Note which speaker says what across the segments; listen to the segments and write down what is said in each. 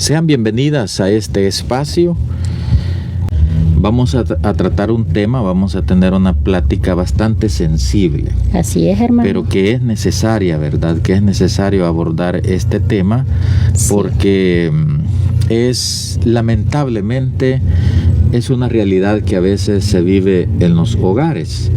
Speaker 1: Sean bienvenidas a este espacio. Vamos a tratar un tema, vamos a tener una plática bastante sensible.
Speaker 2: Así es, hermano.
Speaker 1: Pero que es necesaria, ¿verdad? Que es necesario abordar este tema, sí, porque es lamentablemente es una realidad que a veces se vive en los hogares.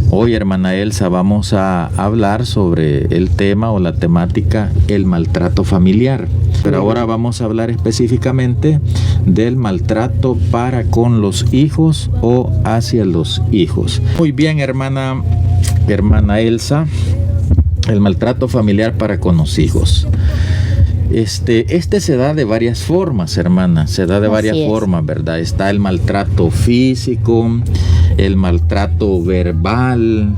Speaker 1: Hoy, hermana Elsa, vamos a hablar sobre el tema o la temática el maltrato familiar. Pero ahora vamos a hablar específicamente del maltrato para con los hijos o hacia los hijos. Muy bien, hermana Elsa, el maltrato familiar para con los hijos. Este se da de varias formas, hermana, se da de varias formas, ¿verdad? Está el maltrato físico, el maltrato verbal,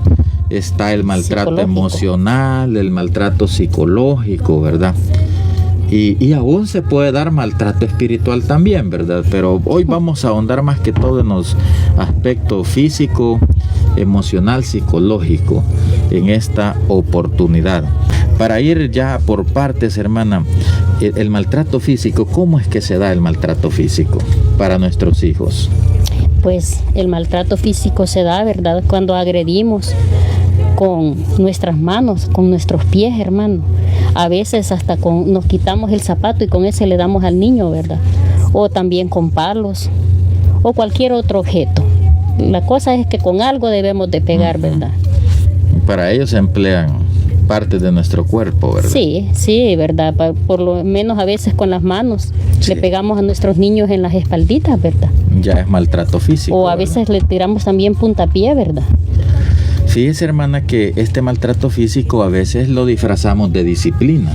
Speaker 1: está el maltrato emocional, el maltrato psicológico, ¿verdad? Y aún se puede dar maltrato espiritual también, ¿verdad? Pero hoy vamos a ahondar más que todo en los aspectos físico, emocional, psicológico en esta oportunidad. Para ir ya por partes, hermana, el maltrato físico, ¿cómo es que se da el maltrato físico para nuestros hijos?
Speaker 2: Pues el maltrato físico se da, ¿verdad?, cuando agredimos con nuestras manos, con nuestros pies, hermano. A veces hasta nos quitamos el zapato y con ese le damos al niño, ¿verdad? O también con palos o cualquier otro objeto. La cosa es que con algo debemos de pegar, ¿verdad?
Speaker 1: Para ello se emplean partes de nuestro cuerpo, ¿verdad?
Speaker 2: Sí, ¿verdad? Por lo menos a veces con las manos le pegamos a nuestros niños en las espalditas, ¿verdad? Ya
Speaker 1: es maltrato físico.
Speaker 2: O a veces le tiramos también puntapié, ¿verdad?
Speaker 1: Fíjese, hermana, que este maltrato físico a veces lo disfrazamos de disciplina.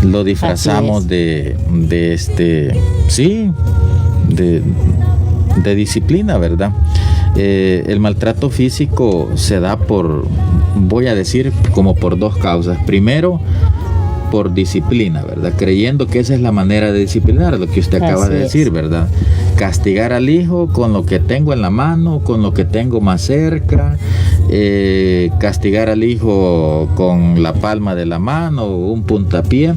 Speaker 1: Lo disfrazamos de disciplina, ¿verdad? El maltrato físico se da voy a decir, como por dos causas. Primero, por disciplina, ¿verdad? Creyendo que esa es la manera de disciplinar, lo que usted acaba de decir, ¿verdad? Castigar al hijo con lo que tengo en la mano, con lo que tengo más cerca, castigar al hijo con la palma de la mano o un puntapié.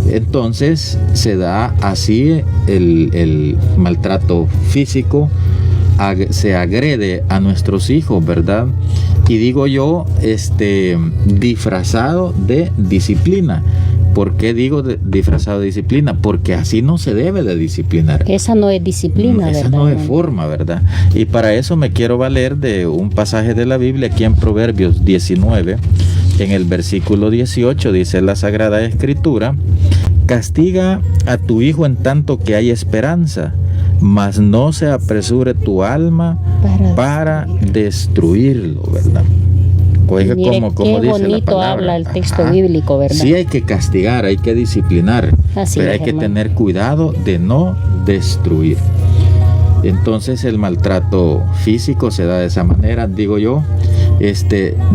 Speaker 1: Entonces se da así el maltrato físico, se agrede a nuestros hijos, ¿verdad? Y digo yo, disfrazado de disciplina. ¿Por qué digo disfrazado de disciplina? Porque así no se debe de disciplinar.
Speaker 2: Esa no es disciplina, ¿verdad?
Speaker 1: Esa no es forma, ¿verdad? Y para eso me quiero valer de un pasaje de la Biblia aquí en Proverbios 19, en el versículo 18, dice la Sagrada Escritura: castiga a tu hijo en tanto que hay esperanza, mas no se apresure tu alma para destruirlo, ¿verdad? Oiga, como dice la palabra.
Speaker 2: Habla el texto bíblico, ¿verdad?
Speaker 1: Sí, hay que castigar, hay que disciplinar, pero hay que tener cuidado de no destruir. Entonces el maltrato físico se da de esa manera, digo yo,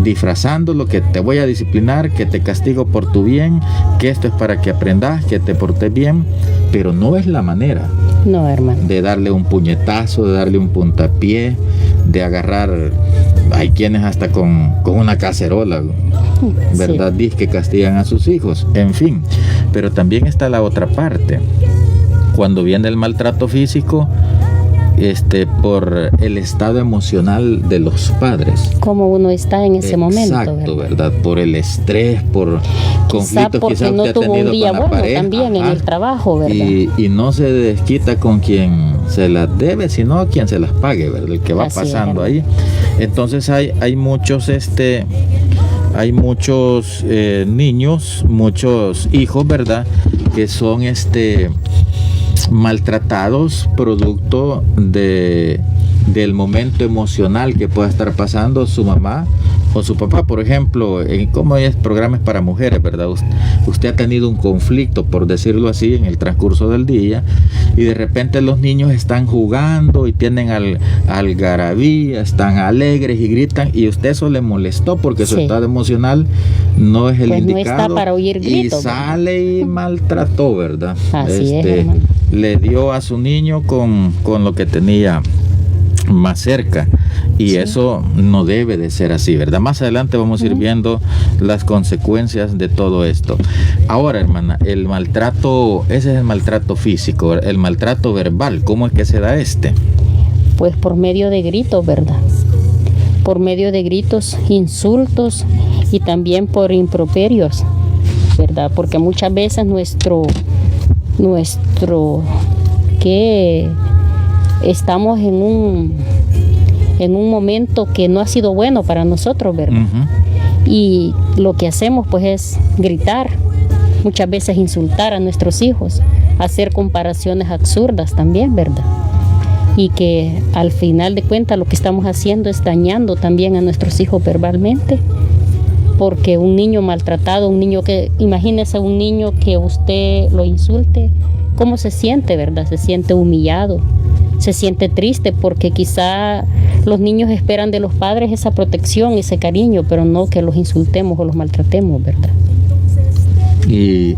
Speaker 1: disfrazando lo que te voy a disciplinar, que te castigo por tu bien, que esto es para que aprendas, que te portes bien, pero no es la manera.
Speaker 2: No, hermano.
Speaker 1: De darle un puñetazo, de darle un puntapié, de agarrar, hay quienes hasta con una cacerola, ¿verdad? Dice que castigan a sus hijos, en fin. Pero también está la otra parte. Cuando viene el maltrato físico, por el estado emocional de los padres.
Speaker 2: Como uno está en ese momento.
Speaker 1: Exacto, ¿verdad? Por el estrés, por conflictos
Speaker 2: quizás no tuvo un día bueno pareja, también en el trabajo, ¿verdad?
Speaker 1: Y no se desquita con quien se las debe, sino quien se las pague, ¿verdad? El que va pasando ahí. Entonces hay muchos niños, muchos hijos, ¿verdad? Que son maltratados producto del momento emocional que pueda estar pasando su mamá o su papá. Por ejemplo, como es programas para mujeres, ¿verdad? Usted ha tenido un conflicto, por decirlo así, en el transcurso del día, y de repente los niños están jugando y tienen algarabía, están alegres y gritan, y usted eso le molestó porque su estado emocional no es el indicado.
Speaker 2: No está para oír gritos.
Speaker 1: Y sale y maltrató, ¿verdad?
Speaker 2: Así es, hermano.
Speaker 1: Le dio a su niño con lo que tenía más cerca, y
Speaker 2: Sí.
Speaker 1: eso no debe de ser así, ¿verdad? Más adelante vamos a ir viendo las consecuencias de todo esto. Ahora, hermana, el maltrato, ese es el maltrato físico, el maltrato verbal, ¿cómo es que se da este?
Speaker 2: Pues por medio de gritos, ¿verdad? Por medio de gritos, insultos y también por improperios, ¿verdad? Porque muchas veces que estamos en un momento que no ha sido bueno para nosotros, ¿verdad? Y lo que hacemos pues es gritar, muchas veces insultar a nuestros hijos, hacer comparaciones absurdas también, ¿verdad? Y que al final de cuentas lo que estamos haciendo es dañando también a nuestros hijos verbalmente, porque un niño maltratado, imagínese un niño que usted lo insulte, ¿cómo se siente, verdad? Se siente humillado, se siente triste, porque quizá los niños esperan de los padres esa protección, ese cariño, pero no que los insultemos o los maltratemos, ¿verdad?
Speaker 1: Y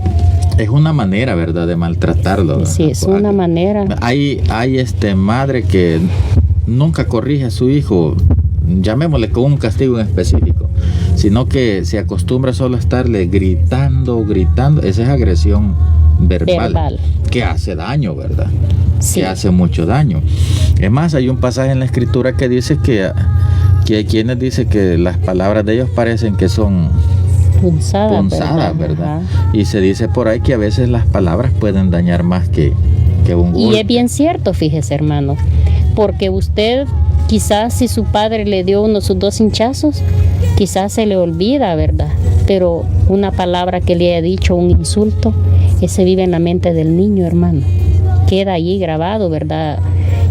Speaker 1: es una manera, ¿verdad?, de maltratarlo.
Speaker 2: Sí, es una manera.
Speaker 1: Hay madre que nunca corrige a su hijo, llamémosle con un castigo en específico, sino que se acostumbra solo a estarle gritando. Esa es agresión verbal. Que hace daño, ¿verdad?
Speaker 2: Sí.
Speaker 1: Que hace mucho daño. Es más, hay un pasaje en la Escritura que dice que hay quienes dicen que las palabras de ellos parecen que son punzadas, ¿verdad? Y se dice por ahí que a veces las palabras pueden dañar más que un golpe.
Speaker 2: Y es bien cierto, fíjese, hermano, porque usted quizás si su padre le dio sus 2 hinchazos, quizás se le olvida, ¿verdad? Pero una palabra que le haya dicho, un insulto, ese vive en la mente del niño, hermano. Queda allí grabado, ¿verdad?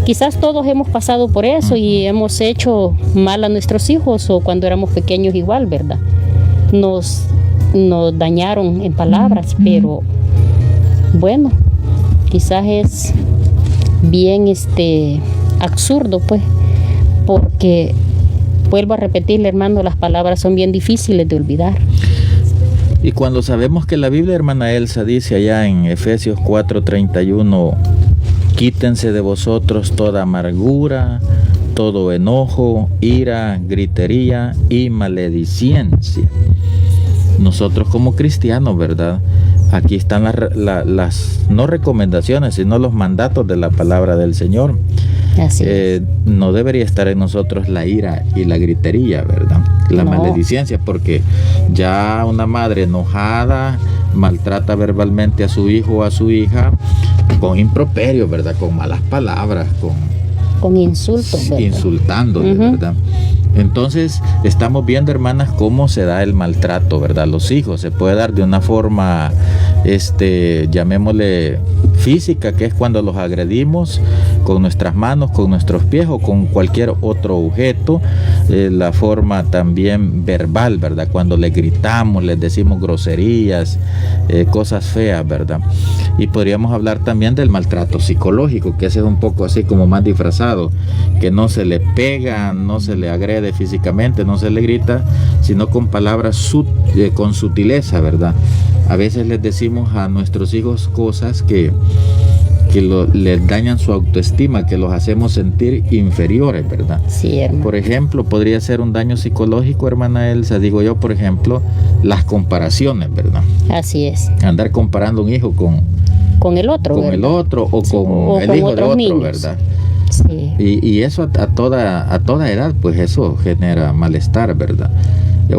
Speaker 2: Quizás todos hemos pasado por eso y hemos hecho mal a nuestros hijos, o cuando éramos pequeños igual, ¿verdad? Nos dañaron en palabras, pero bueno, quizás es bien absurdo, pues, porque vuelvo a repetirle, hermano, las palabras son bien difíciles de olvidar.
Speaker 1: Y cuando sabemos que la Biblia, hermana Elsa, dice allá en Efesios 4:31, quítense de vosotros toda amargura, todo enojo, ira, gritería y maledicencia. Nosotros como cristianos, ¿verdad? Aquí están las no recomendaciones, sino los mandatos de la palabra del Señor.
Speaker 2: Así
Speaker 1: no debería estar en nosotros la ira y la gritería, ¿verdad? La maledicencia, porque ya una madre enojada maltrata verbalmente a su hijo o a su hija con improperio, ¿verdad? Con malas palabras,
Speaker 2: con insultos, ¿verdad?
Speaker 1: Insultándole, ¿verdad? Entonces estamos viendo, hermanas, cómo se da el maltrato, ¿verdad? Los hijos se puede dar de una forma, llamémosle física, que es cuando los agredimos con nuestras manos, con nuestros pies o con cualquier otro objeto. La forma también verbal, ¿verdad? Cuando les gritamos, les decimos groserías, cosas feas, ¿verdad? Y podríamos hablar también del maltrato psicológico, que ese es un poco así como más disfrazado, que no se le pega, no se le agrede físicamente, no se le grita, sino con palabras con sutileza, ¿verdad? A veces les decimos a nuestros hijos cosas que les dañan su autoestima, que los hacemos sentir inferiores, ¿verdad? Sí, hermano. Por ejemplo, podría ser un daño psicológico, hermana Elsa, digo yo, por ejemplo, las comparaciones, ¿verdad? Así es. Andar comparando un hijo con el otro, ¿verdad? El otro o con el hijo de otro, niños. ¿Verdad? Sí. Y eso a toda edad, pues eso genera malestar, ¿verdad?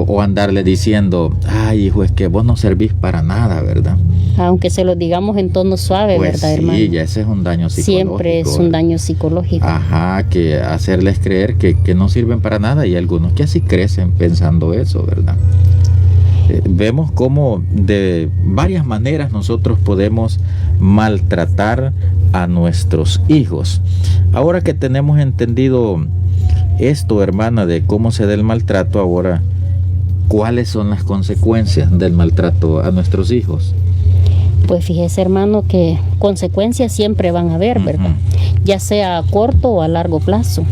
Speaker 1: O andarle diciendo, ay, hijo, es que vos no servís para nada, ¿verdad? Aunque se lo digamos en tono suave, pues ¿verdad, hermano? Sí, ya ese es un daño psicológico. Siempre es un daño psicológico. Ajá, que hacerles creer que no sirven para nada, y algunos que así crecen pensando eso, ¿verdad? Vemos cómo de varias maneras nosotros podemos maltratar a nuestros hijos. Ahora que tenemos entendido esto, hermana, de cómo se da el maltrato, ahora, ¿cuáles son las consecuencias del maltrato a nuestros hijos? Pues fíjese, hermano, que consecuencias siempre van a haber, ¿verdad? Ya sea a corto o a largo plazo.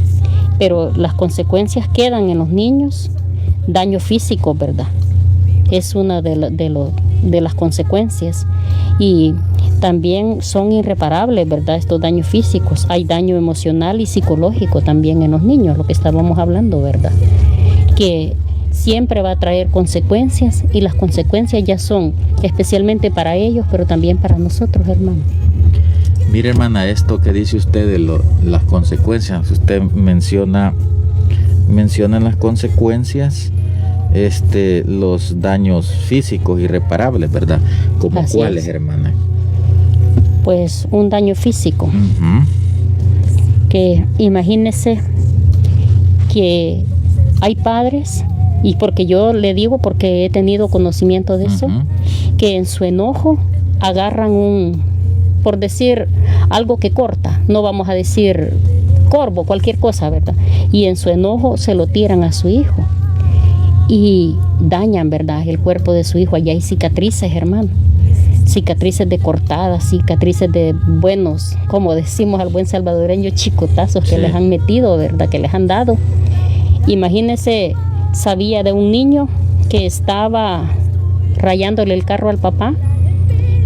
Speaker 1: Pero las consecuencias quedan en los niños, daño físico, ¿verdad? Es una de las consecuencias. Y
Speaker 2: también son irreparables, ¿verdad? Estos daños físicos. Hay daño emocional y psicológico también en los niños, lo que estábamos hablando, ¿verdad? Que siempre va a traer consecuencias, y las consecuencias ya son especialmente para ellos, pero también para nosotros, hermano.
Speaker 1: Mire, hermana, esto que dice usted de las consecuencias, usted menciona las consecuencias, los daños físicos irreparables, ¿verdad? ¿Como cuáles, hermana?
Speaker 2: Pues un daño físico.
Speaker 1: Uh-huh.
Speaker 2: Que imagínese que hay padres, y porque yo le digo porque he tenido conocimiento de eso, que en su enojo agarran por decir algo que corta, no vamos a decir corvo, cualquier cosa, ¿verdad? Y en su enojo se lo tiran a su hijo y dañan, ¿verdad?, el cuerpo de su hijo. Allá hay cicatrices, hermano, cicatrices de cortadas, cicatrices de buenos, como decimos al buen salvadoreño, chicotazos que les han metido, ¿verdad?, que les han dado. Imagínese, sabía de un niño que estaba rayándole el carro al papá,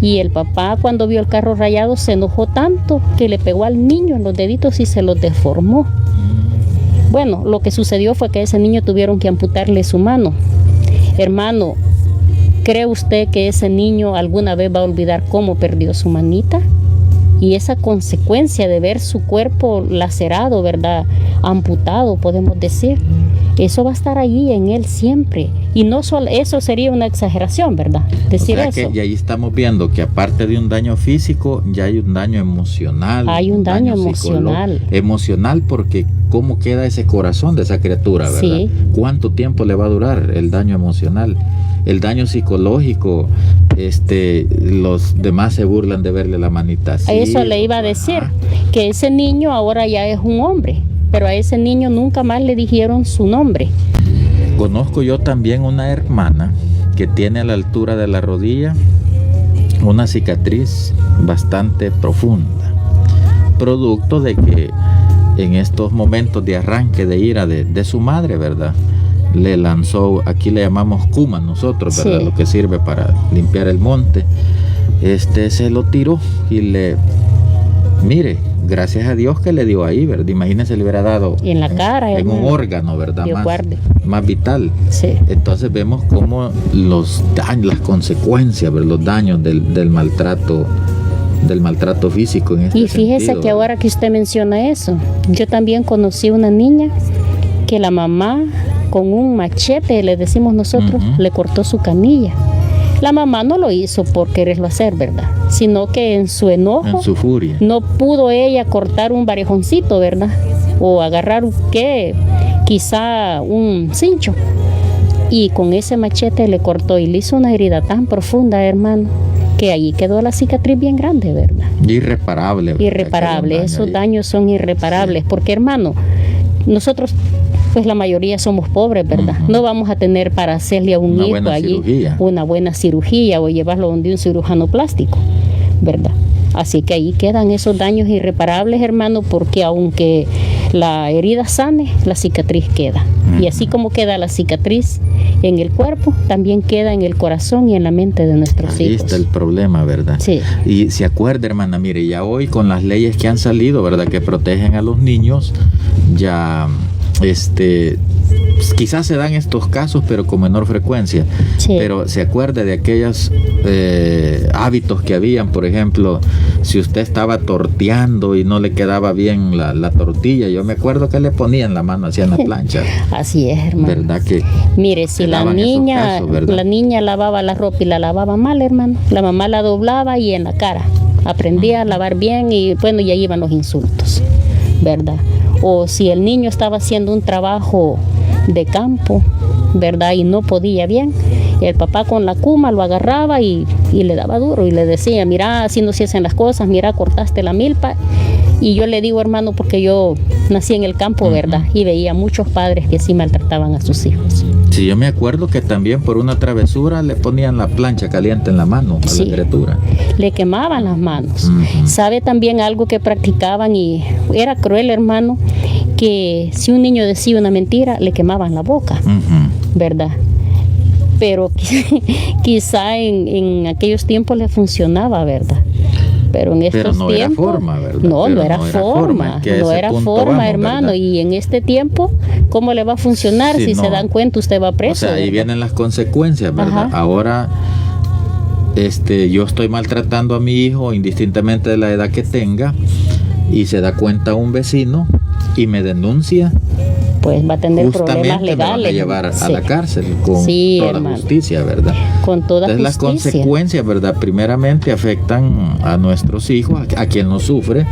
Speaker 2: y el papá, cuando vio el carro rayado, se enojó tanto que le pegó al niño en los deditos y se los deformó. Bueno, lo que sucedió fue que a ese niño tuvieron que amputarle su mano. Hermano, ¿cree usted que ese niño alguna vez va a olvidar cómo perdió su manita? Y esa consecuencia de ver su cuerpo lacerado, ¿verdad?, amputado, podemos decir, eso va a estar allí en él siempre. Y no solo eso, sería una exageración, ¿verdad?, decir, o sea, eso.
Speaker 1: Y ahí estamos viendo que aparte de un daño físico, ya hay un daño emocional.
Speaker 2: Hay un daño emocional.
Speaker 1: Emocional, porque cómo queda ese corazón de esa criatura, ¿verdad? Sí. ¿Cuánto tiempo le va a durar el daño emocional? El daño psicológico, los demás se burlan de verle la manita así.
Speaker 2: Eso le iba a decir, que ese niño ahora ya es un hombre, pero a ese niño nunca más le dijeron su nombre.
Speaker 1: Conozco yo también una hermana que tiene a la altura de la rodilla una cicatriz bastante profunda, producto de que en estos momentos de arranque de ira de su madre, ¿verdad?, le lanzó, aquí le llamamos cuma nosotros, ¿verdad?, sí, lo que sirve para limpiar el monte. Se lo tiró y mire, gracias a Dios que le dio ahí, ¿verdad? Imagínense, le hubiera dado
Speaker 2: en la cara,
Speaker 1: en un órgano, ¿verdad?, más vital.
Speaker 2: Sí.
Speaker 1: Entonces vemos cómo los daños, las consecuencias, ¿verdad?, los daños del maltrato físico en este
Speaker 2: Y fíjese
Speaker 1: sentido,
Speaker 2: que
Speaker 1: ¿verdad?
Speaker 2: ahora que usted menciona eso, yo también conocí una niña que la mamá con un machete, le decimos nosotros, le cortó su canilla. La mamá no lo hizo por quererlo hacer, ¿verdad?, sino que en su enojo,
Speaker 1: en su furia,
Speaker 2: no pudo ella cortar un varejoncito, ¿verdad?, o agarrar quizá un cincho, y con ese machete le cortó y le hizo una herida tan profunda, hermano, que ahí quedó la cicatriz bien grande, ¿verdad?
Speaker 1: Irreparable.
Speaker 2: Irreparable, esos daños son irreparables, sí, porque, hermano, nosotros, pues la mayoría somos pobres, ¿verdad? No vamos a tener para hacerle a un hijo allí una buena cirugía o llevarlo donde un cirujano plástico, ¿verdad? Así que ahí quedan esos daños irreparables, hermano, porque aunque la herida sane, la cicatriz queda. Y así como queda la cicatriz en el cuerpo, también queda en el corazón y en la mente de nuestros hijos.
Speaker 1: Ahí está el problema, ¿verdad?
Speaker 2: Sí.
Speaker 1: Y se acuerda, hermana, mire, ya hoy con las leyes que han salido, ¿verdad?, que protegen a los niños, ya quizás se dan estos casos, pero con menor frecuencia. Sí. Pero se acuerda de aquellos hábitos que habían, por ejemplo, si usted estaba torteando y no le quedaba bien la tortilla, yo me acuerdo que le ponían la mano hacia la plancha.
Speaker 2: Así es, hermano.
Speaker 1: ¿Verdad que?
Speaker 2: Mire, si la niña lavaba la ropa y la lavaba mal, hermano, la mamá la doblaba y en la cara aprendía a lavar bien, y bueno, ya iban los insultos, ¿verdad? O si el niño estaba haciendo un trabajo de campo, ¿verdad?, y no podía bien, el papá con la cuma lo agarraba y le daba duro y le decía, mira, así no se hacen las cosas, mira, cortaste la milpa. Y yo le digo, hermano, porque yo nací en el campo, ¿verdad?, y veía muchos padres que sí maltrataban a sus hijos.
Speaker 1: Sí, yo me acuerdo que también por una travesura le ponían la plancha caliente en la mano a la criatura.
Speaker 2: Le quemaban las manos. ¿Sabe también algo que practicaban? Y era cruel, hermano, que si un niño decía una mentira, le quemaban la boca, ¿verdad? Pero quizá en aquellos tiempos le funcionaba, ¿verdad? Pero en estos
Speaker 1: no
Speaker 2: tiempos,
Speaker 1: era forma, ¿verdad?
Speaker 2: No,
Speaker 1: Pero
Speaker 2: no era forma,
Speaker 1: que a
Speaker 2: no
Speaker 1: ese
Speaker 2: era
Speaker 1: punto
Speaker 2: forma,
Speaker 1: vamos,
Speaker 2: hermano.
Speaker 1: ¿verdad?
Speaker 2: Y en este tiempo, ¿cómo le va a funcionar?
Speaker 1: Sí,
Speaker 2: Si
Speaker 1: no.
Speaker 2: se dan cuenta, usted va preso.
Speaker 1: O sea, ahí
Speaker 2: ¿verdad?
Speaker 1: vienen las consecuencias, ¿verdad?
Speaker 2: Ajá.
Speaker 1: Ahora, yo estoy maltratando a mi hijo indistintamente de la edad que tenga, y se da cuenta un vecino y me denuncia.
Speaker 2: Pues va a tener problemas
Speaker 1: Justamente me van a
Speaker 2: legales.
Speaker 1: llevar a
Speaker 2: Sí.
Speaker 1: la cárcel con
Speaker 2: Sí,
Speaker 1: toda
Speaker 2: hermano.
Speaker 1: justicia, ¿verdad?
Speaker 2: Con toda
Speaker 1: Entonces las
Speaker 2: justicia.
Speaker 1: consecuencias, ¿verdad? Primeramente afectan a nuestros hijos, a quien los sufre,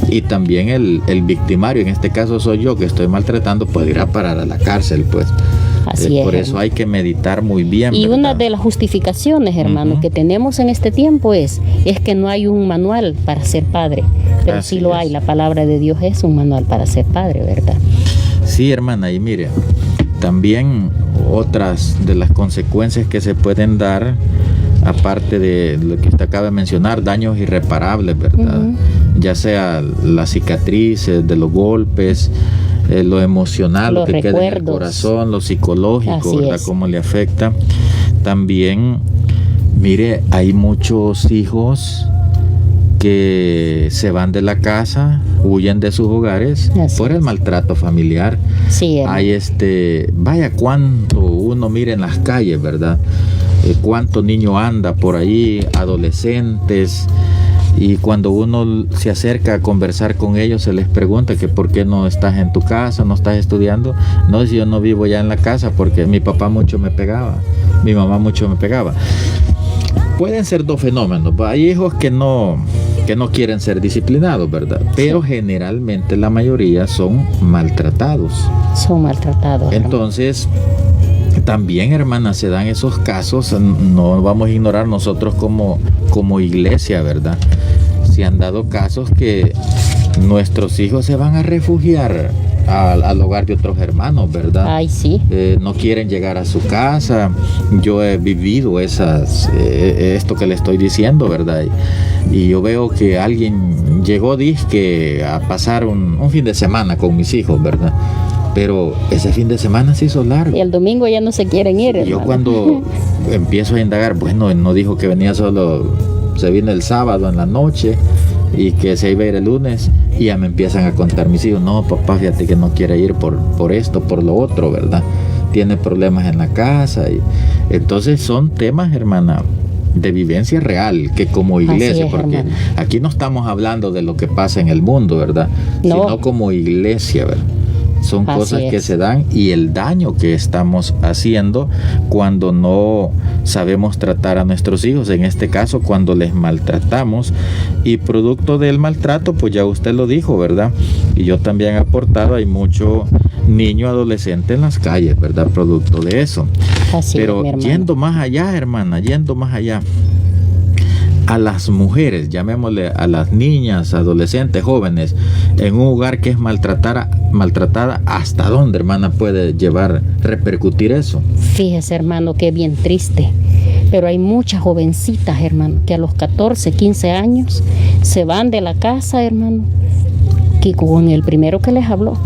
Speaker 1: y también el victimario, en este caso soy yo que estoy maltratando, puede ir a parar a la cárcel, pues.
Speaker 2: Así es,
Speaker 1: Por eso
Speaker 2: hermano.
Speaker 1: hay que meditar muy bien,
Speaker 2: Y
Speaker 1: ¿verdad?
Speaker 2: una de las justificaciones, hermano,
Speaker 1: Ujú.
Speaker 2: que tenemos en este tiempo es que no hay un manual para ser padre, pero
Speaker 1: Así
Speaker 2: sí lo
Speaker 1: es.
Speaker 2: hay. La palabra de Dios es un manual para ser padre, ¿verdad?
Speaker 1: Sí, hermana, y mire, también otras de las consecuencias que se pueden dar, aparte de lo que usted acaba de mencionar, daños irreparables, ¿verdad?
Speaker 2: Ujú.
Speaker 1: Ya sea las cicatrices de los golpes, lo emocional, lo
Speaker 2: Los
Speaker 1: que queda en el
Speaker 2: recuerdos.
Speaker 1: corazón, lo psicológico,
Speaker 2: Así
Speaker 1: ¿verdad?
Speaker 2: es.
Speaker 1: Cómo le afecta. También, mire, hay muchos hijos que se van de la casa, huyen de sus hogares
Speaker 2: Así
Speaker 1: por el
Speaker 2: es.
Speaker 1: maltrato familiar.
Speaker 2: Sí, hermano.
Speaker 1: Hay vaya cuánto uno mira en las calles, ¿verdad? Cuánto niño anda por ahí, adolescentes, y cuando uno se acerca a conversar con ellos se les pregunta que por qué no estás en tu casa, no estás estudiando. No, si yo no vivo ya en la casa porque mi papá mucho me pegaba, mi mamá mucho me pegaba. Pueden ser dos fenómenos. Hay hijos que no quieren ser disciplinados, ¿verdad? Pero generalmente la mayoría son maltratados.
Speaker 2: Son maltratados. hermano.
Speaker 1: Entonces, también, hermanas, se dan esos casos. No vamos a ignorar nosotros como iglesia, ¿verdad? Se han dado casos que nuestros hijos se van a refugiar al hogar de otros hermanos, ¿verdad?
Speaker 2: Ay, sí.
Speaker 1: No quieren llegar a su casa. Yo he vivido esto que le estoy diciendo, ¿verdad? Y yo veo que alguien llegó, dizque, a pasar un fin de semana con mis hijos, ¿verdad? Pero ese fin de semana se hizo largo.
Speaker 2: Y el domingo ya no se quieren ir,
Speaker 1: Yo
Speaker 2: hermano.
Speaker 1: cuando empiezo a indagar, bueno, no dijo que venía solo, se vino el sábado en la noche y que se iba a ir el lunes, y ya me empiezan a contar mis hijos, no, papá, fíjate que no quiere ir por esto, por lo otro, ¿verdad? Tiene problemas en la casa. Y entonces son temas, hermana, de vivencia real, que como iglesia,
Speaker 2: es,
Speaker 1: porque
Speaker 2: hermano.
Speaker 1: aquí no estamos hablando de lo que pasa en el mundo, ¿verdad?
Speaker 2: No.
Speaker 1: Sino como iglesia, ¿verdad? Son
Speaker 2: Así
Speaker 1: cosas que
Speaker 2: es.
Speaker 1: se dan, y el daño que estamos haciendo cuando no sabemos tratar a nuestros hijos, en este caso cuando les maltratamos, y producto del maltrato, pues ya usted lo dijo, ¿verdad? Y yo también he aportado, hay mucho niño adolescente en las calles, ¿verdad? Producto de eso.
Speaker 2: Así es,
Speaker 1: Pero
Speaker 2: mi hermano.
Speaker 1: yendo más allá, hermana, yendo más allá, a las mujeres, llamémosle a las niñas, adolescentes, jóvenes, en un hogar que es maltratada, ¿hasta dónde, hermana, puede repercutir eso?
Speaker 2: Fíjese, hermano, que es bien triste. Pero hay muchas jovencitas, hermano, que a los 14, 15 años se van de la casa, hermano, que con el primero que les habló,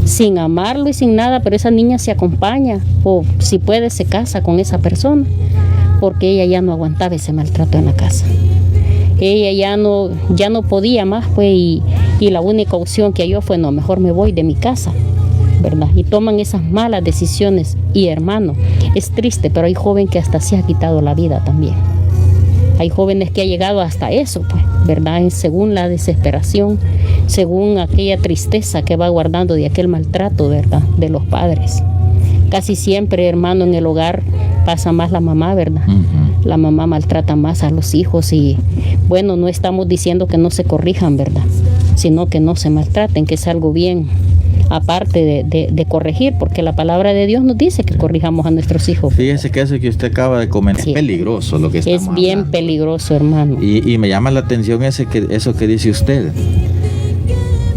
Speaker 2: sin amarlo y sin nada, pero esa niña se acompaña, o si puede se casa con esa persona, porque ella ya no aguantaba ese maltrato en la casa. Ella ya no podía más, pues, y la única opción que halló fue, no, mejor me voy de mi casa, ¿verdad? Y toman esas malas decisiones. Y hermano, es triste, pero hay joven que hasta se ha quitado la vida también. Hay jóvenes que ha llegado hasta eso, pues, ¿verdad? Según la desesperación, según aquella tristeza que va guardando de aquel maltrato, ¿verdad? De los padres. Casi siempre, hermano, en el hogar pasa más la mamá, ¿verdad?
Speaker 1: Uh-huh.
Speaker 2: La mamá maltrata más a los hijos, y bueno, no estamos diciendo que no se corrijan, ¿verdad? Sino que no se maltraten, que es algo bien, aparte de corregir, porque la palabra de Dios nos dice que corrijamos a nuestros hijos.
Speaker 1: Fíjese que eso que usted acaba de comentar
Speaker 2: Sí.
Speaker 1: es peligroso, lo que estamos
Speaker 2: Es bien
Speaker 1: hablando.
Speaker 2: peligroso, hermano.
Speaker 1: Y me llama la atención eso que dice usted,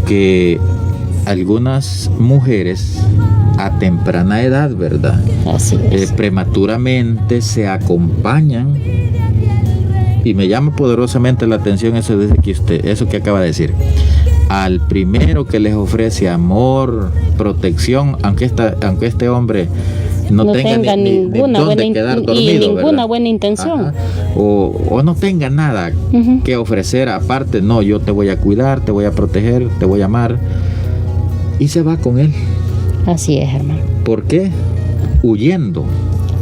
Speaker 1: que algunas mujeres a temprana edad, ¿verdad?
Speaker 2: Así es.
Speaker 1: Prematuramente se acompañan, y me llama poderosamente la atención eso que acaba de decir, al primero que les ofrece amor, protección, aunque este hombre no tenga
Speaker 2: ninguna
Speaker 1: dónde quedar dormido,
Speaker 2: y ninguna
Speaker 1: ¿verdad?
Speaker 2: buena intención.
Speaker 1: Ajá. O no tenga nada que ofrecer aparte. No, yo te voy a cuidar, te voy a proteger, te voy a amar. Y se va con él.
Speaker 2: Así es, hermano.
Speaker 1: ¿Por qué? Huyendo.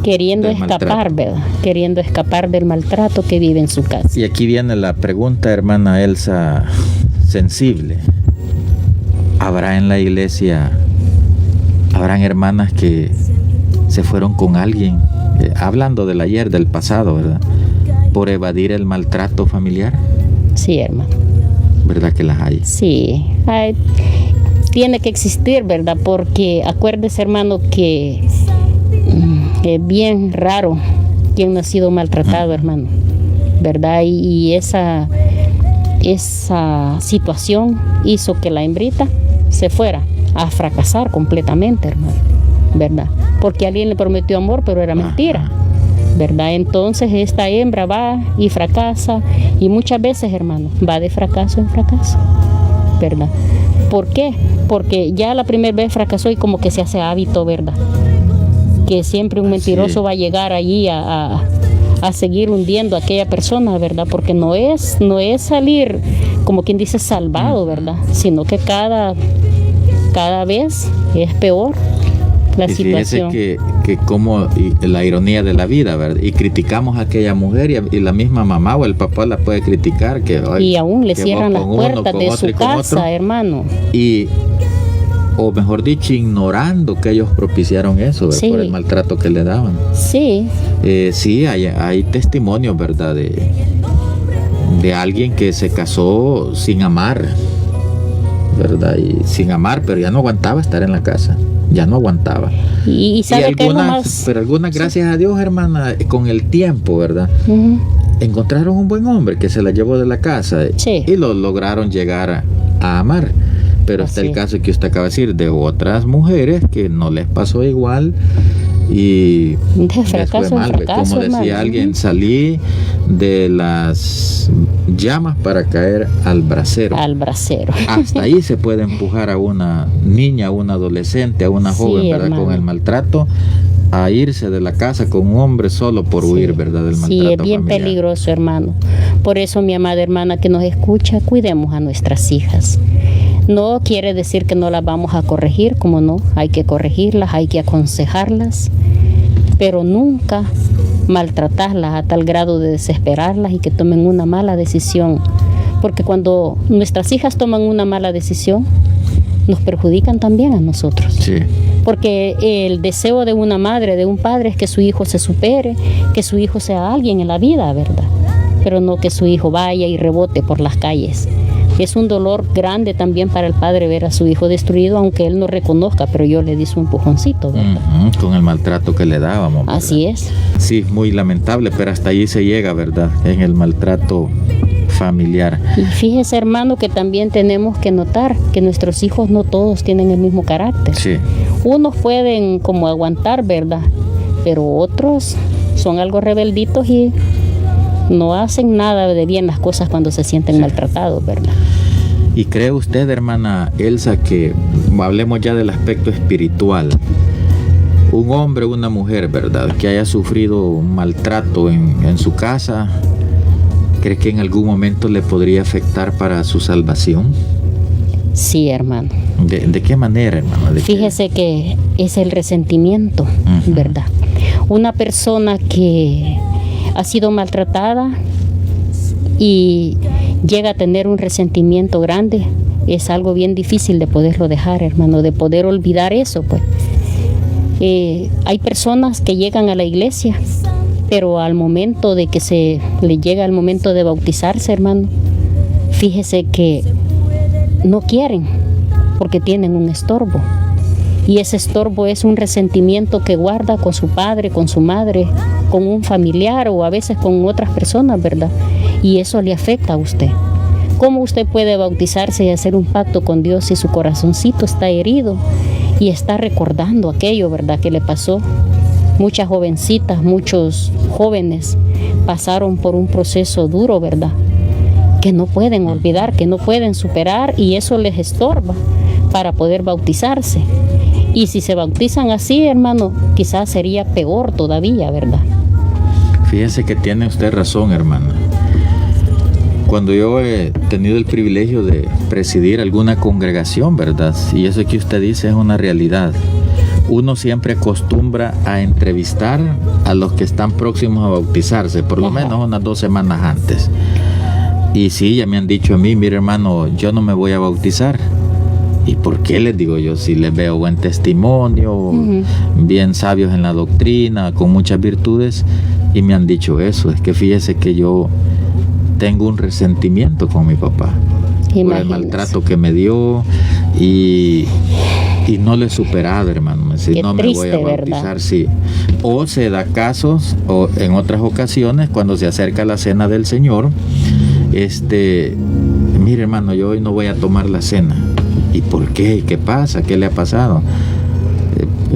Speaker 2: Queriendo escapar, ¿verdad? Queriendo escapar del maltrato que vive en su casa.
Speaker 1: Y aquí viene la pregunta, hermana Elsa, sensible. ¿Habrá en la iglesia, habrán hermanas que se fueron con alguien, hablando del ayer, del pasado, ¿verdad? Por evadir el maltrato familiar?
Speaker 2: Sí, hermano.
Speaker 1: ¿Verdad que las hay?
Speaker 2: Sí, tiene que existir, ¿verdad? Porque acuérdese, hermano, que es bien raro quien no ha sido maltratado, hermano, ¿verdad? Y esa situación hizo que la hembrita se fuera a fracasar completamente, hermano, ¿verdad? Porque alguien le prometió amor, pero era mentira, ¿verdad? Entonces esta hembra va y fracasa, y muchas veces, hermano, va de fracaso en fracaso, ¿verdad? ¿Por qué? Porque ya la primera vez fracasó y como que se hace hábito, ¿verdad? Que siempre un mentiroso va a llegar allí a seguir hundiendo a aquella persona, ¿verdad? Porque no es salir, como quien dice, salvado, ¿verdad? Sino que cada vez es peor la situación.
Speaker 1: Fíjese que como la ironía de la vida, ¿verdad? Y criticamos a aquella mujer y la misma mamá o el papá la puede criticar.
Speaker 2: Y aún le cierran las puertas de su casa, hermano.
Speaker 1: O mejor dicho, ignorando que ellos propiciaron eso, sí, por el maltrato que le daban.
Speaker 2: Sí.
Speaker 1: Sí, hay testimonios, ¿verdad? De alguien que se casó sin amar, ¿verdad? Y sin amar, pero ya no aguantaba estar en la casa. Ya no aguantaba.
Speaker 2: Y sabe que
Speaker 1: pero algunas, gracias a Dios, hermana, con el tiempo, ¿verdad? Encontraron un buen hombre que se la llevó de la casa, sí, y lo lograron llegar a amar. Pero está el caso que usted acaba de decir de otras mujeres que no les pasó igual y les fue mal. Como decía alguien, salí de las llamas para caer al brasero. Hasta ahí se puede empujar a una niña, a una adolescente, a una joven, ¿verdad? Hermano. Con el maltrato, a irse de la casa con un hombre solo por huir, ¿verdad? Del maltrato
Speaker 2: familiar. Sí, es bien peligroso, hermano. Por eso, mi amada hermana que nos escucha, cuidemos a nuestras hijas. No quiere decir que no las vamos a corregir, como no, hay que corregirlas, hay que aconsejarlas, pero nunca maltratarlas a tal grado de desesperarlas y que tomen una mala decisión, porque cuando nuestras hijas toman una mala decisión, nos perjudican también a nosotros.
Speaker 1: Sí.
Speaker 2: Porque el deseo de una madre, de un padre, es que su hijo se supere, que su hijo sea alguien en la vida, ¿verdad? Pero no que su hijo vaya y rebote por las calles. Es un dolor grande también para el padre ver a su hijo destruido, aunque él no reconozca, pero yo le di su empujoncito, ¿verdad?
Speaker 1: Con el maltrato que le dábamos, ¿verdad?
Speaker 2: Así es.
Speaker 1: Sí, muy lamentable, pero hasta allí se llega, ¿verdad? En el maltrato familiar.
Speaker 2: Y fíjese, hermano, que también tenemos que notar que nuestros hijos no todos tienen el mismo carácter.
Speaker 1: Sí.
Speaker 2: Unos pueden como aguantar, ¿verdad? Pero otros son algo rebelditos y no hacen nada de bien las cosas cuando se sienten maltratados, ¿verdad?
Speaker 1: ¿Y cree usted, hermana Elsa, que hablemos ya del aspecto espiritual? Un hombre o una mujer, ¿verdad?, que haya sufrido un maltrato en su casa, ¿cree que en algún momento le podría afectar para su salvación?
Speaker 2: Sí, hermano.
Speaker 1: ¿De qué manera, hermano?
Speaker 2: Fíjese que es el resentimiento, ¿verdad? Una persona que ha sido maltratada y llega a tener un resentimiento grande, es algo bien difícil de poderlo dejar, hermano, de poder olvidar eso, pues. Hay personas que llegan a la iglesia, pero al momento de que se le llega el momento de bautizarse, hermano, fíjese que no quieren porque tienen un estorbo. Y ese estorbo es un resentimiento que guarda con su padre, con su madre, con un familiar o a veces con otras personas, ¿verdad? Y eso le afecta a usted. ¿Cómo usted puede bautizarse y hacer un pacto con Dios si su corazoncito está herido y está recordando aquello, ¿verdad?, que le pasó? Muchas jovencitas, muchos jóvenes pasaron por un proceso duro, ¿verdad?, que no pueden olvidar, que no pueden superar, y eso les estorba para poder bautizarse. Y si se bautizan así, hermano, quizás sería peor todavía, ¿verdad?
Speaker 1: Fíjese que tiene usted razón, hermana. Cuando yo he tenido el privilegio de presidir alguna congregación, ¿verdad? Y eso que usted dice es una realidad. Uno siempre acostumbra a entrevistar a los que están próximos a bautizarse, por lo menos unas 2 semanas antes. Y sí, ya me han dicho a mí, mire hermano, yo no me voy a bautizar. ¿Y por qué? Les digo yo, si les veo buen testimonio, bien sabios en la doctrina, con muchas virtudes, y me han dicho eso. Es que fíjese que yo tengo un resentimiento con mi papá. Imagínese. Por el maltrato que me dio y no lo he superado, hermano. Si no me voy a bautizar, sí. O se da casos, o en otras ocasiones, cuando se acerca la cena del Señor, mire hermano, yo hoy no voy a tomar la cena. ¿Y por qué? ¿Qué pasa? ¿Qué le ha pasado?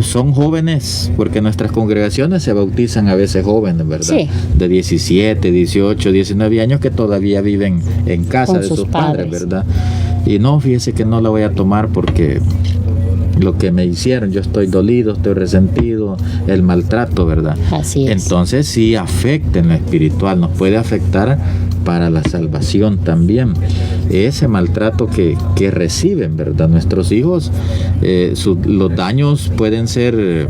Speaker 1: Son jóvenes, porque nuestras congregaciones se bautizan a veces jóvenes, ¿verdad? Sí. De 17, 18, 19 años que todavía viven en casa con de sus padres, ¿verdad? Y no, fíjese que no la voy a tomar porque lo que me hicieron, yo estoy dolido, estoy resentido, el maltrato, ¿verdad?
Speaker 2: Así es.
Speaker 1: Entonces sí afecta en lo espiritual, nos puede afectar para la salvación también. Ese maltrato que reciben, ¿verdad? Nuestros hijos, los daños pueden ser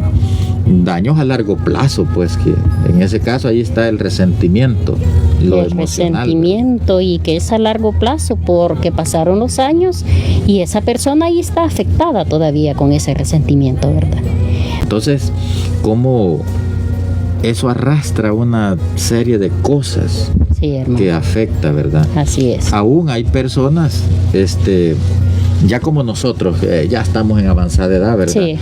Speaker 1: daños a largo plazo, pues que en ese caso ahí está el resentimiento, lo
Speaker 2: el emocional, resentimiento, y que es a largo plazo porque pasaron los años y esa persona ahí está afectada todavía con ese resentimiento, ¿verdad?
Speaker 1: Entonces, ¿cómo eso arrastra una serie de cosas que afecta, ¿verdad?
Speaker 2: Así es.
Speaker 1: Aún hay personas, ya como nosotros, ya estamos en avanzada edad, ¿verdad? Sí.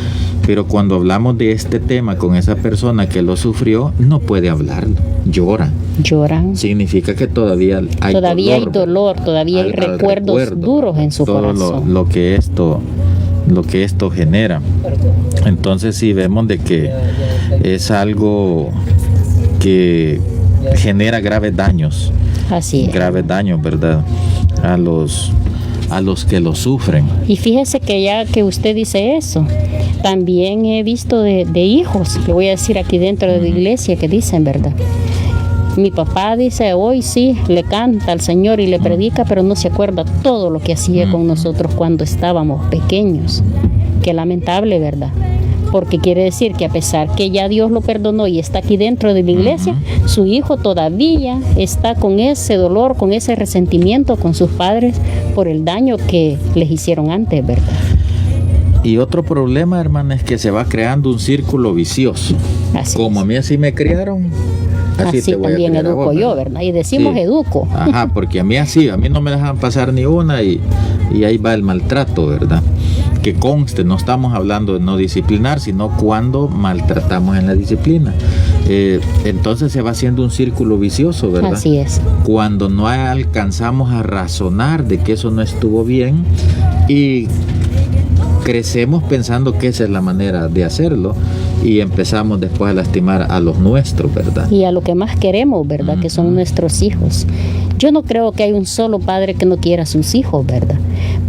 Speaker 1: Pero cuando hablamos de este tema con esa persona que lo sufrió, no puede hablarlo, llora.
Speaker 2: Lloran.
Speaker 1: Significa que todavía hay
Speaker 2: dolor, todavía hay recuerdos duros en su corazón.
Speaker 1: Todo lo que esto genera. Entonces sí vemos de que es algo que genera graves daños.
Speaker 2: Así es.
Speaker 1: Graves daños, ¿verdad? A los que lo sufren.
Speaker 2: Y fíjese que ya que usted dice eso, también he visto de hijos, le voy a decir aquí dentro de la iglesia, que dicen, ¿verdad? Mi papá dice, hoy sí, le canta al Señor y le predica, pero no se acuerda todo lo que hacía con nosotros cuando estábamos pequeños. Qué lamentable, ¿verdad? Porque quiere decir que a pesar que ya Dios lo perdonó y está aquí dentro de la iglesia, su hijo todavía está con ese dolor, con ese resentimiento con sus padres por el daño que les hicieron antes, ¿verdad?
Speaker 1: Y otro problema, hermana, es que se va creando un círculo vicioso.
Speaker 2: Así
Speaker 1: como
Speaker 2: es.
Speaker 1: A mí así me criaron, así te voy
Speaker 2: también
Speaker 1: a criar
Speaker 2: educo
Speaker 1: a vos,
Speaker 2: yo, ¿verdad? Y decimos educo.
Speaker 1: Ajá, porque a mí no me dejan pasar ni una y ahí va el maltrato, ¿verdad? Que conste, no estamos hablando de no disciplinar, sino cuando maltratamos en la disciplina. Entonces se va haciendo un círculo vicioso, ¿verdad?
Speaker 2: Así es.
Speaker 1: Cuando no alcanzamos a razonar de que eso no estuvo bien y crecemos pensando que esa es la manera de hacerlo y empezamos después a lastimar a los nuestros, ¿verdad?
Speaker 2: Y a lo que más queremos, ¿verdad? Que son nuestros hijos. Yo no creo que hay un solo padre que no quiera a sus hijos, ¿verdad?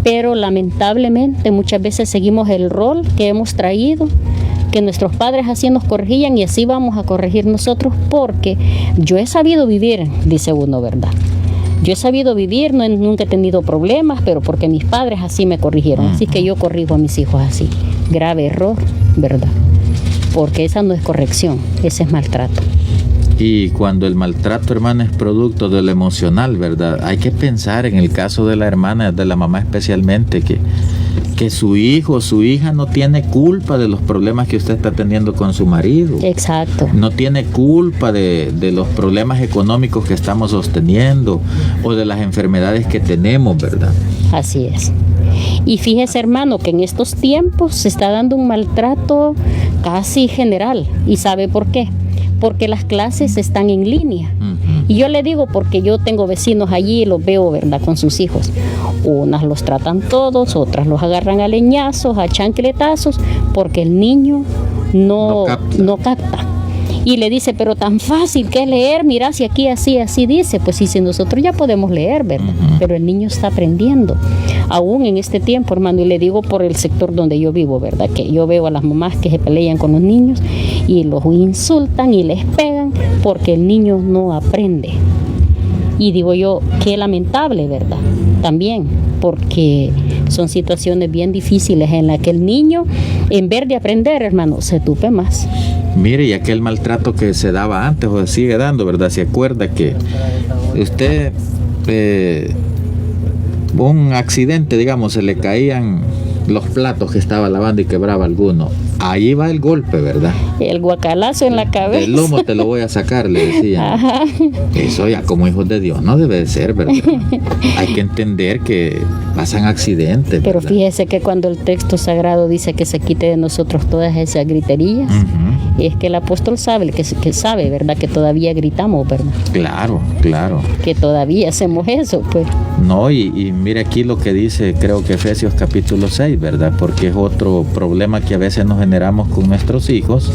Speaker 2: Pero lamentablemente muchas veces seguimos el rol que hemos traído, que nuestros padres así nos corregían y así vamos a corregir nosotros, porque yo he sabido vivir, dice uno, ¿verdad? Yo he sabido vivir, nunca he tenido problemas, pero porque mis padres así me corrigieron. Así que yo corrijo a mis hijos así. Grave error, ¿verdad? Porque esa no es corrección, ese es maltrato.
Speaker 1: Y cuando el maltrato, hermana, es producto de lo emocional, ¿verdad? Hay que pensar en el caso de la hermana, de la mamá especialmente, que su hijo o su hija no tiene culpa de los problemas que usted está teniendo con su marido.
Speaker 2: Exacto.
Speaker 1: No tiene culpa de los problemas económicos que estamos sosteniendo o de las enfermedades que tenemos, ¿verdad?
Speaker 2: Así es. Y fíjese, hermano, que en estos tiempos se está dando un maltrato casi general. ¿Y sabe por qué? Porque las clases están en línea. Y yo le digo porque yo tengo vecinos allí y los veo, ¿verdad?, con sus hijos. Unas los tratan todos, otras los agarran a leñazos, a chancletazos, porque el niño no capta. Y le dice, pero tan fácil que es leer, mira si aquí así dice. Pues sí, si nosotros ya podemos leer, ¿verdad? Pero el niño está aprendiendo, aún en este tiempo, hermano. Y le digo por el sector donde yo vivo, ¿verdad? Que yo veo a las mamás que se pelean con los niños y los insultan y les pegan porque el niño no aprende. Y digo yo, qué lamentable, ¿verdad? También, porque son situaciones bien difíciles en las que el niño, en vez de aprender, hermano, se tupe más.
Speaker 1: Mire, y aquel maltrato que se daba antes o se sigue dando, ¿verdad? ¿Se acuerda que usted, un accidente, digamos, se le caían los platos que estaba lavando y quebraba alguno? Ahí va el golpe, ¿verdad? El
Speaker 2: guacalazo en la cabeza.
Speaker 1: Del lomo te lo voy a sacar, le decían.
Speaker 2: Ajá.
Speaker 1: Eso ya como hijos de Dios no debe de ser, ¿verdad? Hay que entender que pasan accidentes,
Speaker 2: pero
Speaker 1: ¿verdad?
Speaker 2: Fíjese que cuando el texto sagrado dice que se quite de nosotros todas esas griterías, es que el apóstol sabe, que sabe, ¿verdad? Que todavía gritamos, ¿verdad?
Speaker 1: Claro. Que
Speaker 2: todavía hacemos eso, pues.
Speaker 1: No, y mire aquí lo que dice, creo que Efesios capítulo 6, ¿verdad? Porque es otro problema que a veces nos generamos con nuestros hijos.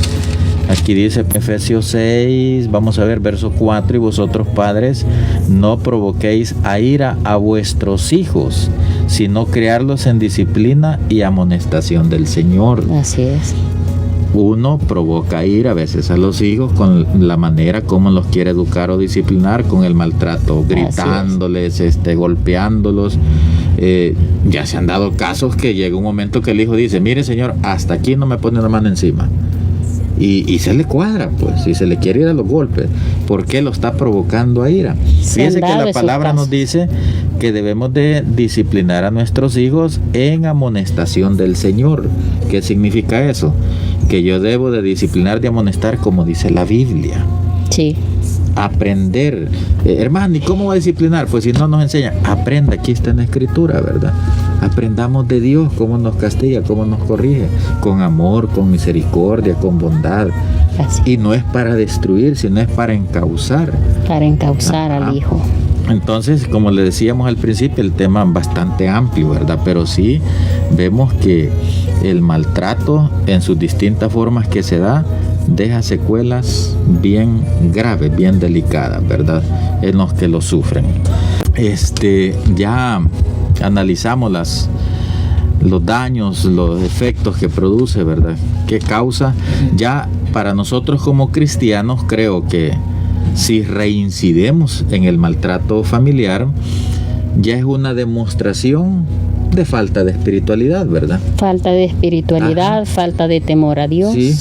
Speaker 1: Aquí dice Efesios 6, vamos a ver, verso 4, y vosotros padres, no provoquéis a ira a vuestros hijos, sino criarlos en disciplina y amonestación del Señor.
Speaker 2: Así es.
Speaker 1: Uno provoca ira a veces a los hijos con la manera como los quiere educar o disciplinar, con el maltrato, gritándoles, golpeándolos. Ya se han dado casos que llega un momento que el hijo dice, mire señor, hasta aquí no me pone la mano encima. Y se le cuadra, pues, si se le quiere ir a los golpes, ¿por qué lo está provocando a ira? Fíjense que la palabra nos dice que debemos de disciplinar a nuestros hijos en amonestación del Señor. ¿Qué significa eso? Que yo debo de disciplinar, de amonestar, como dice la Biblia.
Speaker 2: Sí.
Speaker 1: Aprender. Hermano, ¿y cómo va a disciplinar? Pues si no nos enseña, aprenda, aquí está en la Escritura, ¿verdad? Aprendamos de Dios cómo nos castiga, cómo nos corrige, con amor, con misericordia, con bondad.
Speaker 2: Así.
Speaker 1: Y no es para destruir, sino es para encauzar.
Speaker 2: Para encauzar al hijo.
Speaker 1: Entonces, como le decíamos al principio, el tema es bastante amplio, ¿verdad? Pero sí vemos que el maltrato en sus distintas formas que se da deja secuelas bien graves, bien delicadas, ¿verdad? En los que lo sufren. Ya analizamos los daños, los efectos que produce, ¿verdad? ¿Qué causa? Ya para nosotros como cristianos creo que si reincidimos en el maltrato familiar, ya es una demostración de falta de espiritualidad, ¿verdad?
Speaker 2: Falta de espiritualidad, falta de temor a Dios.
Speaker 1: Sí.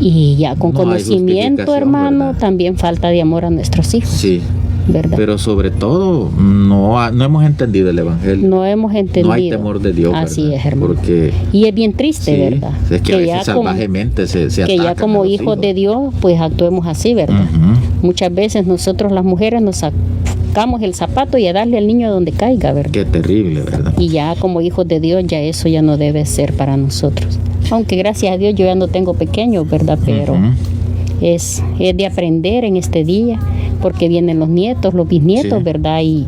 Speaker 2: Y ya con conocimiento, hermano, ¿verdad? También falta de amor a nuestros hijos.
Speaker 1: Sí.
Speaker 2: ¿Verdad?
Speaker 1: Pero sobre todo no hemos entendido el Evangelio.
Speaker 2: No hemos entendido.
Speaker 1: No hay temor de Dios.
Speaker 2: Así
Speaker 1: ¿verdad?
Speaker 2: es, hermano.
Speaker 1: Porque,
Speaker 2: y es bien triste,
Speaker 1: sí,
Speaker 2: ¿verdad?
Speaker 1: Es que a veces salvajemente se atacan. Que ya
Speaker 2: como hijos de Dios, pues actuemos así, ¿verdad? Muchas veces nosotros las mujeres nos sacamos el zapato y a darle al niño donde caiga, ¿verdad? Qué
Speaker 1: terrible, ¿verdad?
Speaker 2: Y ya como hijos de Dios, ya eso ya no debe ser para nosotros. Aunque gracias a Dios yo ya no tengo pequeños, ¿verdad? Pero es de aprender en este día, porque vienen los nietos, los bisnietos, sí, ¿verdad? Y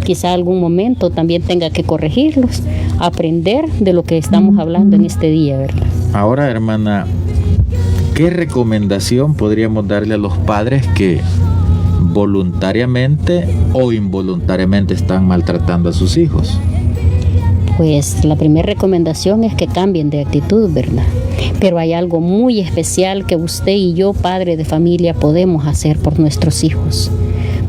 Speaker 2: quizá algún momento también tenga que corregirlos, aprender de lo que estamos hablando en este día, ¿verdad?
Speaker 1: Ahora, hermana, ¿qué recomendación podríamos darle a los padres que voluntariamente o involuntariamente están maltratando a sus hijos?
Speaker 2: Pues la primera recomendación es que cambien de actitud, ¿verdad? Pero hay algo muy especial que usted y yo, padre de familia, podemos hacer por nuestros hijos.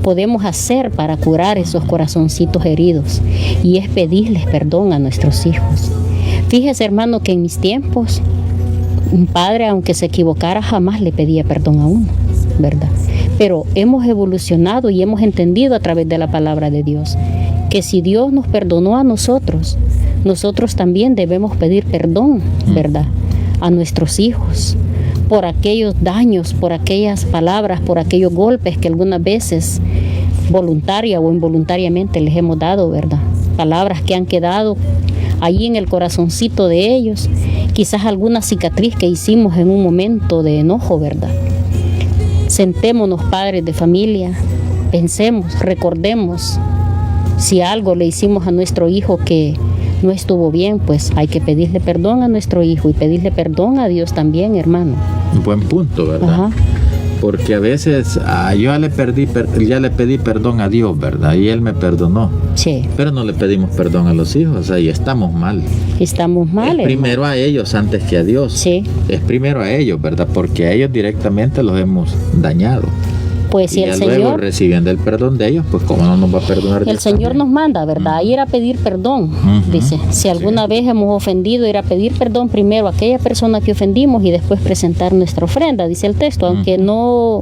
Speaker 2: Podemos hacer para curar esos corazoncitos heridos, y es pedirles perdón a nuestros hijos. Fíjese, hermano, que en mis tiempos, un padre, aunque se equivocara, jamás le pedía perdón a uno, ¿verdad? Pero hemos evolucionado y hemos entendido a través de la palabra de Dios que si Dios nos perdonó a nosotros, nosotros también debemos pedir perdón, ¿verdad?, a nuestros hijos por aquellos daños, por aquellas palabras, por aquellos golpes que algunas veces voluntaria o involuntariamente les hemos dado, ¿verdad? Palabras que han quedado allí en el corazoncito de ellos, quizás alguna cicatriz que hicimos en un momento de enojo, ¿verdad? Sentémonos, padres de familia, pensemos, recordemos. Si algo le hicimos a nuestro hijo que no estuvo bien, pues hay que pedirle perdón a nuestro hijo y pedirle perdón a Dios también, hermano.
Speaker 1: Un buen punto, ¿verdad?
Speaker 2: Ajá.
Speaker 1: Porque a veces yo ya le pedí perdón a Dios, ¿verdad? Y Él me perdonó.
Speaker 2: Sí.
Speaker 1: Pero no le pedimos perdón a los hijos, ahí estamos mal.
Speaker 2: Estamos mal.
Speaker 1: Es primero a ellos antes que a Dios.
Speaker 2: Sí.
Speaker 1: Es primero a ellos, ¿verdad? Porque a ellos directamente los hemos dañado.
Speaker 2: Pues si
Speaker 1: y
Speaker 2: el
Speaker 1: luego
Speaker 2: Señor,
Speaker 1: recibiendo el perdón de ellos, pues cómo no nos va a perdonar.
Speaker 2: el Señor nos manda, ¿verdad? A ir a pedir perdón. Dice, si alguna vez hemos ofendido, ir a pedir perdón primero a aquella persona que ofendimos y después presentar nuestra ofrenda, dice el texto, aunque no,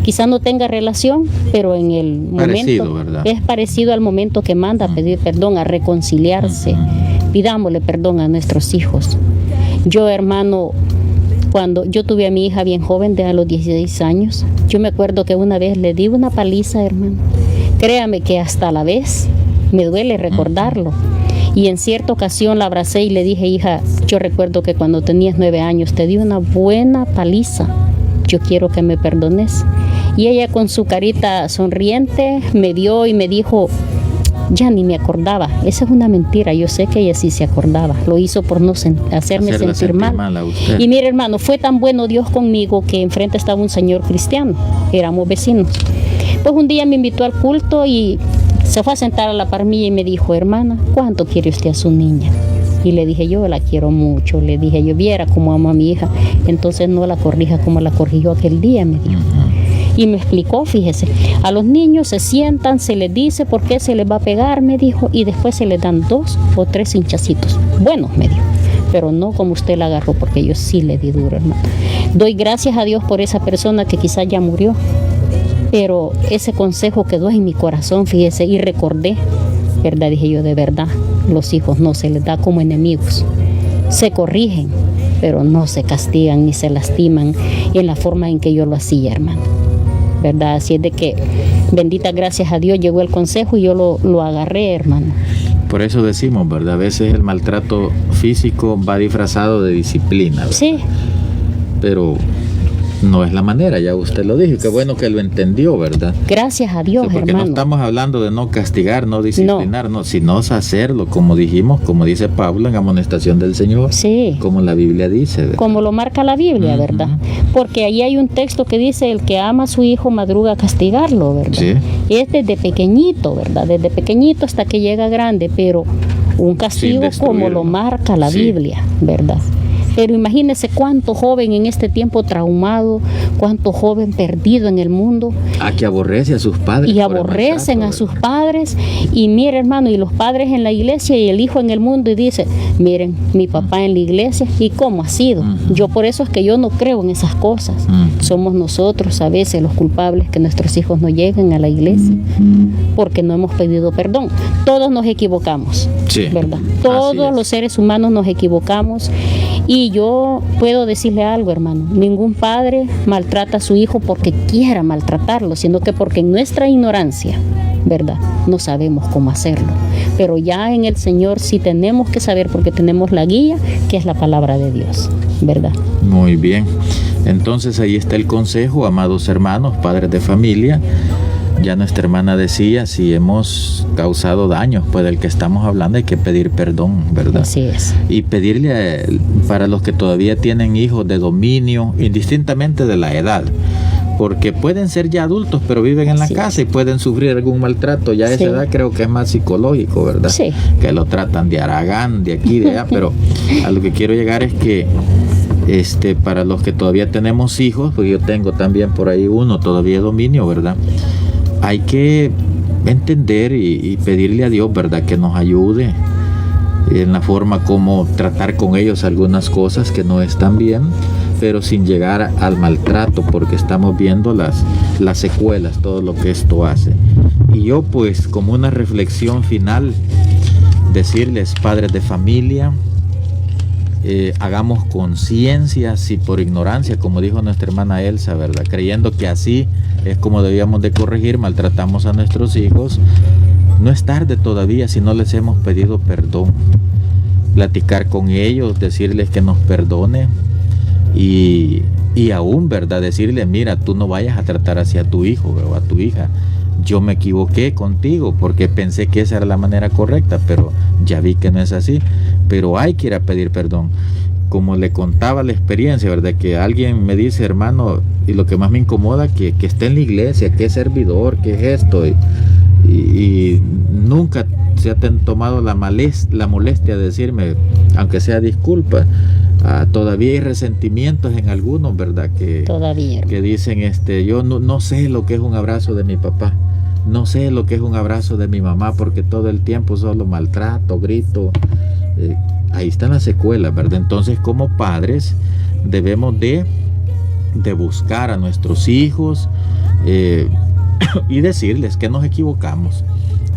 Speaker 2: quizá no tenga relación, pero en el momento
Speaker 1: ¿verdad?
Speaker 2: Es parecido al momento que manda a pedir perdón, a reconciliarse. Pidámosle perdón a nuestros hijos. Yo, hermano, cuando yo tuve a mi hija bien joven, a los 16 años, yo me acuerdo que una vez le di una paliza, hermano. Créame que hasta la vez me duele recordarlo. Y en cierta ocasión la abracé y le dije, hija, yo recuerdo que cuando tenías 9 años te di una buena paliza. Yo quiero que me perdones. Y ella con su carita sonriente me vio y me dijo, ya ni me acordaba. Esa es una mentira. Yo sé que ella sí se acordaba. Lo hizo por no hacerme sentir mal. Y mire, hermano, fue tan bueno Dios conmigo que enfrente estaba un señor cristiano. Éramos vecinos. Pues un día me invitó al culto y se fue a sentar a la par mía y me dijo, hermana, ¿cuánto quiere usted a su niña? Y le dije, yo la quiero mucho. Le dije, yo viera cómo amo a mi hija. Entonces no la corrija como la corrigió aquel día, me dijo. Y me explicó, fíjese, a los niños se sientan, se les dice por qué se les va a pegar, me dijo, y después se les dan 2 o 3 hinchacitos. Bueno, me dijo, pero no como usted la agarró, porque yo sí le di duro, hermano. Doy gracias a Dios por esa persona que quizás ya murió, pero ese consejo quedó en mi corazón, fíjese, y recordé, ¿verdad? Dije yo, de verdad, los hijos no se les da como enemigos, se corrigen, pero no se castigan ni se lastiman en la forma en que yo lo hacía, hermano. ¿Verdad? Así es de que, bendita gracias a Dios, llegó el consejo y yo lo agarré, hermano.
Speaker 1: Por eso decimos, ¿verdad? A veces el maltrato físico va disfrazado de disciplina, ¿verdad?
Speaker 2: Sí.
Speaker 1: Pero no es la manera, ya usted lo dijo, qué bueno que lo entendió, ¿verdad?
Speaker 2: Gracias a Dios,
Speaker 1: porque
Speaker 2: hermano.
Speaker 1: No estamos hablando de no castigar, no disciplinar, no, sino hacerlo, como dijimos, como dice Pablo en amonestación del Señor,
Speaker 2: sí,
Speaker 1: como la Biblia dice, ¿verdad?
Speaker 2: Como lo marca la Biblia, ¿verdad? Porque ahí hay un texto que dice, el que ama a su hijo madruga a castigarlo, ¿verdad?
Speaker 1: Sí.
Speaker 2: Es desde pequeñito, ¿verdad? Desde pequeñito hasta que llega grande, pero un castigo como lo marca la Biblia, ¿verdad? Pero imagínese cuánto joven en este tiempo traumado, cuánto joven perdido en el mundo.
Speaker 1: Que aborrece a sus padres.
Speaker 2: Y aborrecen a sus padres. Y mire, hermano, y los padres en la iglesia y el hijo en el mundo. Y dice, miren, mi papá en la iglesia. ¿Y cómo ha sido? Yo por eso es que yo no creo en esas cosas. Somos nosotros a veces los culpables que nuestros hijos no lleguen a la iglesia. Porque no hemos pedido perdón. Todos nos equivocamos, ¿verdad? Todos los seres humanos nos equivocamos. Y yo puedo decirle algo, hermano, ningún padre maltrata a su hijo porque quiera maltratarlo, sino que porque en nuestra ignorancia, ¿verdad?, no sabemos cómo hacerlo. Pero ya en el Señor sí tenemos que saber, porque tenemos la guía, que es la palabra de Dios, ¿verdad? Muy bien. Entonces ahí está el consejo, amados hermanos, padres de familia. Ya nuestra hermana decía, si hemos causado daños, pues del que estamos hablando hay que pedir perdón, ¿verdad? Así es. Y pedirle para los que todavía tienen hijos de dominio, indistintamente de la edad, porque pueden ser ya adultos, pero viven en la casa y pueden sufrir algún maltrato. Ya a esa edad creo que es más psicológico, ¿verdad? Sí. Que lo tratan de haragán, de aquí, de allá, pero a lo que quiero llegar es que para los que todavía tenemos hijos, pues yo tengo también por ahí uno todavía dominio, ¿verdad? Hay que entender y pedirle a Dios, ¿verdad?, que nos ayude en la forma como tratar con ellos algunas cosas que no están bien, pero sin llegar al maltrato, porque estamos viendo las secuelas, todo lo que esto hace. Y yo, pues, como una reflexión final, decirles, padres de familia, hagamos conciencia, si por ignorancia, como dijo nuestra hermana Elsa, ¿verdad?, creyendo que así es como debíamos de corregir, maltratamos a nuestros hijos. No es tarde todavía si no les hemos pedido perdón. Platicar con ellos, decirles que nos perdone y aún, ¿verdad?, decirles, mira, tú no vayas a tratar así a tu hijo o a tu hija. Yo me equivoqué contigo porque pensé que esa era la manera correcta, pero ya vi que no es así. Pero hay que ir a pedir perdón.
Speaker 1: como le contaba la experiencia, ¿verdad? Que alguien me dice, hermano, y lo que más me incomoda, que esté en la iglesia, que es servidor, que es esto, y nunca se ha tomado la molestia de decirme, aunque sea disculpa. Todavía hay resentimientos en algunos, ¿verdad? Que dicen, yo no sé lo que es un abrazo de mi papá, no sé lo que es un abrazo de mi mamá, porque todo el tiempo solo maltrato, grito. Ahí están las secuelas, ¿verdad? Entonces, como padres debemos de buscar a nuestros hijos y decirles que nos equivocamos,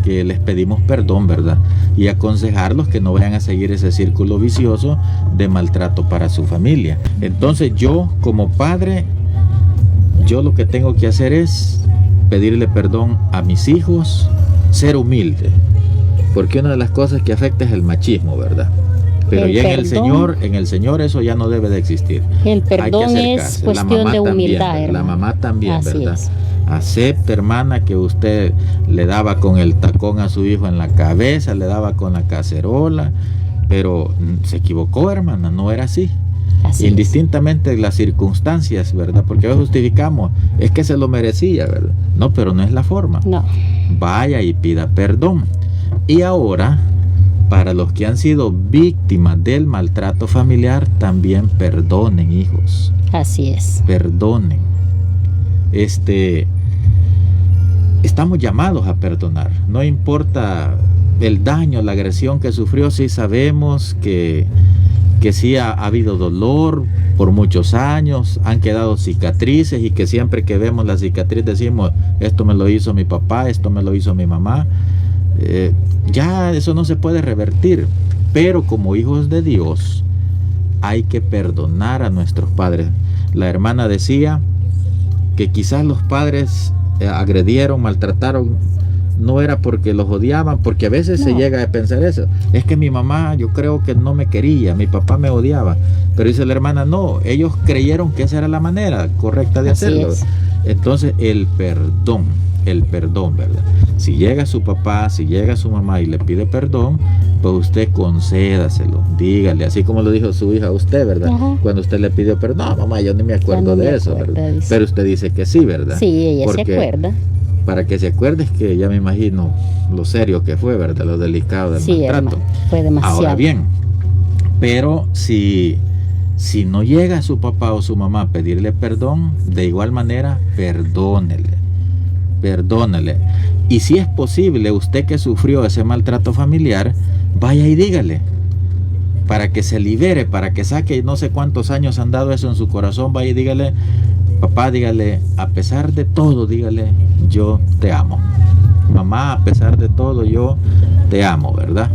Speaker 1: que les pedimos perdón, ¿verdad? Y aconsejarlos que no vayan a seguir ese círculo vicioso de maltrato para su familia. Entonces yo, como padre, yo lo que tengo que hacer es pedirle perdón a mis hijos, ser humilde, porque una de las cosas que afecta es el machismo, ¿verdad? Pero ya en el Señor eso ya no debe de existir.
Speaker 2: El perdón es cuestión de humildad,
Speaker 1: también, la mamá también,
Speaker 2: así
Speaker 1: ¿verdad?
Speaker 2: Es.
Speaker 1: Acepte, hermana, que usted le daba con el tacón a su hijo en la cabeza, le daba con la cacerola, pero se equivocó, hermana, no era así. Indistintamente de las circunstancias, ¿verdad? Porque hoy justificamos, es que se lo merecía, ¿verdad? No, pero no es la forma.
Speaker 2: No.
Speaker 1: Vaya y pida perdón. Y ahora, para los que han sido víctimas del maltrato familiar, también perdonen, hijos.
Speaker 2: Así es.
Speaker 1: Perdonen. Estamos llamados a perdonar. No importa el daño, la agresión que sufrió, sí sabemos que sí ha habido dolor por muchos años, han quedado cicatrices y que siempre que vemos la cicatriz decimos, esto me lo hizo mi papá, esto me lo hizo mi mamá. Ya eso no se puede revertir, pero como hijos de Dios hay que perdonar a nuestros padres. La hermana decía que quizás los padres agredieron, maltrataron, no era porque los odiaban, porque a veces se llega a pensar eso, es que mi mamá yo creo que no me quería, mi papá me odiaba, pero dice la hermana, no, ellos creyeron que esa era la manera correcta de hacerlo. Entonces el perdón, ¿verdad? Si llega su papá, si llega su mamá y le pide perdón, pues usted concédaselo, dígale, así como lo dijo su hija a usted, ¿verdad?
Speaker 2: Ajá.
Speaker 1: Cuando usted le pidió perdón, no, mamá, yo ni me acuerdo de eso, ¿verdad?
Speaker 2: Dice.
Speaker 1: Pero usted dice que sí, ¿verdad?
Speaker 2: Sí, ella
Speaker 1: porque
Speaker 2: se acuerda.
Speaker 1: Para que se acuerde, es que ya me imagino lo serio que fue, ¿verdad? Lo delicado del maltrato.
Speaker 2: Hermano, fue demasiado.
Speaker 1: Ahora bien, pero si no llega a su papá o su mamá a pedirle perdón, de igual manera, perdónele. Y si es posible, usted que sufrió ese maltrato familiar, vaya y dígale, para que se libere, para que saque, no sé cuántos años han dado eso en su corazón, vaya y dígale, papá, dígale, a pesar de todo, dígale, yo te amo. Mamá, a pesar de todo, yo te amo, ¿verdad?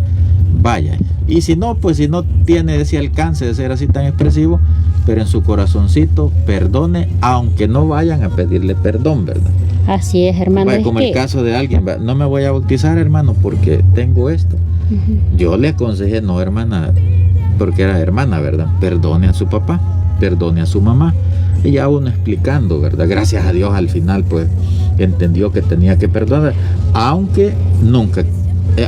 Speaker 1: Vaya. Y si no, pues si no tiene ese alcance de ser así tan expresivo, pero en su corazoncito, perdone, aunque no vayan a pedirle perdón, ¿verdad?
Speaker 2: Así es, hermano.
Speaker 1: Vaya, como el caso de alguien, no me voy a bautizar, hermano, porque tengo esto. Yo le aconsejé, no, hermana, porque era hermana, ¿verdad? Perdone a su papá, perdone a su mamá. Y ya uno explicando, ¿verdad? Gracias a Dios al final pues entendió que tenía que perdonar, aunque nunca,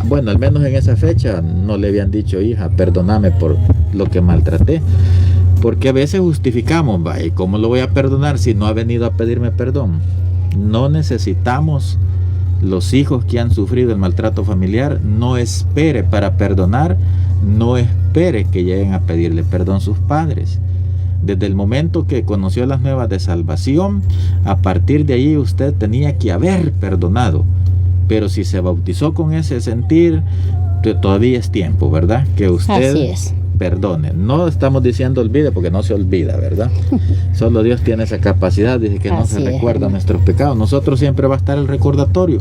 Speaker 1: bueno, al menos en esa fecha no le habían dicho, hija, perdóname por lo que maltraté, porque a veces justificamos, ¿y cómo lo voy a perdonar si no ha venido a pedirme perdón? No necesitamos, los hijos que han sufrido el maltrato familiar, no espere para perdonar, no espere que lleguen a pedirle perdón sus padres. Desde el momento que conoció las nuevas de salvación, a partir de ahí usted tenía que haber perdonado. Pero si se bautizó con ese sentir, todavía es tiempo, ¿verdad? Que usted perdone. No estamos diciendo olvide, porque no se olvida, ¿verdad? Solo Dios tiene esa capacidad, dice que no se recuerda nuestros pecados. Nosotros siempre va a estar el recordatorio,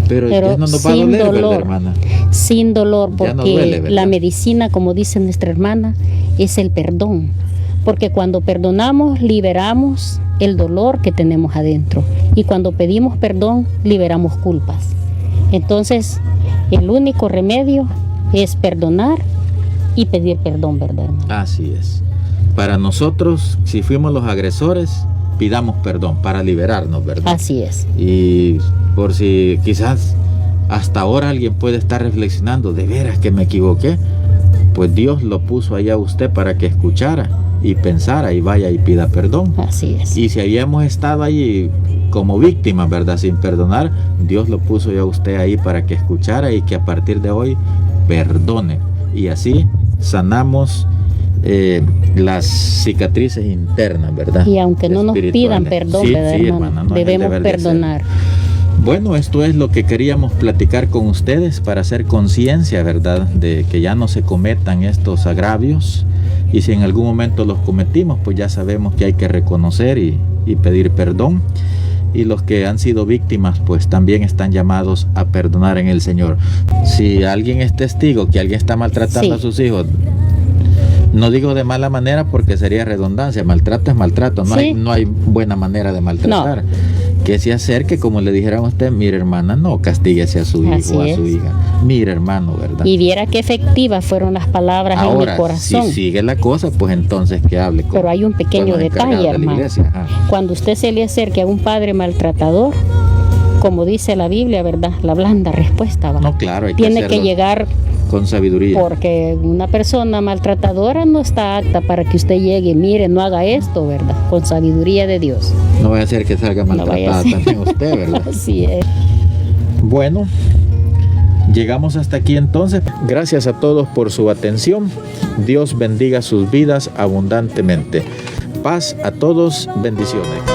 Speaker 1: pero Dios no nos va a doler, ¿verdad, hermana?
Speaker 2: Sin dolor, porque la medicina, como dice nuestra hermana, es el perdón. Porque cuando perdonamos, liberamos el dolor que tenemos adentro. Y cuando pedimos perdón, liberamos culpas. Entonces, el único remedio es perdonar y pedir perdón, ¿verdad?
Speaker 1: Así es. Para nosotros, si fuimos los agresores, pidamos perdón para liberarnos, ¿verdad?
Speaker 2: Así es.
Speaker 1: Y por si quizás hasta ahora alguien puede estar reflexionando, de veras que me equivoqué, pues Dios lo puso allá a usted para que escuchara y pensara y vaya y pida perdón.
Speaker 2: Así es.
Speaker 1: Y si habíamos estado allí como víctimas, ¿verdad? Sin perdonar, Dios lo puso ya a usted ahí para que escuchara y que a partir de hoy perdone. Y así sanamos las cicatrices internas, ¿verdad?
Speaker 2: Y aunque no nos pidan perdón,
Speaker 1: sí,
Speaker 2: ¿verdad,
Speaker 1: sí,
Speaker 2: hermano?
Speaker 1: hermana, no
Speaker 2: Debemos
Speaker 1: es el deber de
Speaker 2: perdonar.
Speaker 1: Bueno, esto es lo que queríamos platicar con ustedes para hacer conciencia, ¿verdad? De que ya no se cometan estos agravios. Y si en algún momento los cometimos, pues ya sabemos que hay que reconocer y pedir perdón. Y los que han sido víctimas, pues también están llamados a perdonar en el Señor. Si alguien es testigo que alguien está maltratando a sus hijos, no digo de mala manera porque sería redundancia, maltrato es maltrato, no hay buena manera de maltratar. Que se acerque, como le dijeron a usted, mire hermana, no castíguese a su hijo o a su hija. Mire hermano, ¿verdad?
Speaker 2: Y viera qué efectivas fueron las palabras en mi corazón.
Speaker 1: Si sigue la cosa, pues entonces que hable con.
Speaker 2: Pero hay un pequeño detalle, hermano. Cuando usted se le acerque a un padre maltratador, como dice la Biblia, ¿verdad? La blanda respuesta va.
Speaker 1: No, claro, hay
Speaker 2: Tiene que llegar
Speaker 1: con sabiduría.
Speaker 2: Porque una persona maltratadora no está apta para que usted llegue, mire, no haga esto, ¿verdad? Con sabiduría de Dios.
Speaker 1: No vaya a ser que salga maltratada también usted, ¿verdad?
Speaker 2: Así es.
Speaker 1: Bueno, llegamos hasta aquí entonces. Gracias a todos por su atención. Dios bendiga sus vidas abundantemente. Paz a todos, bendiciones.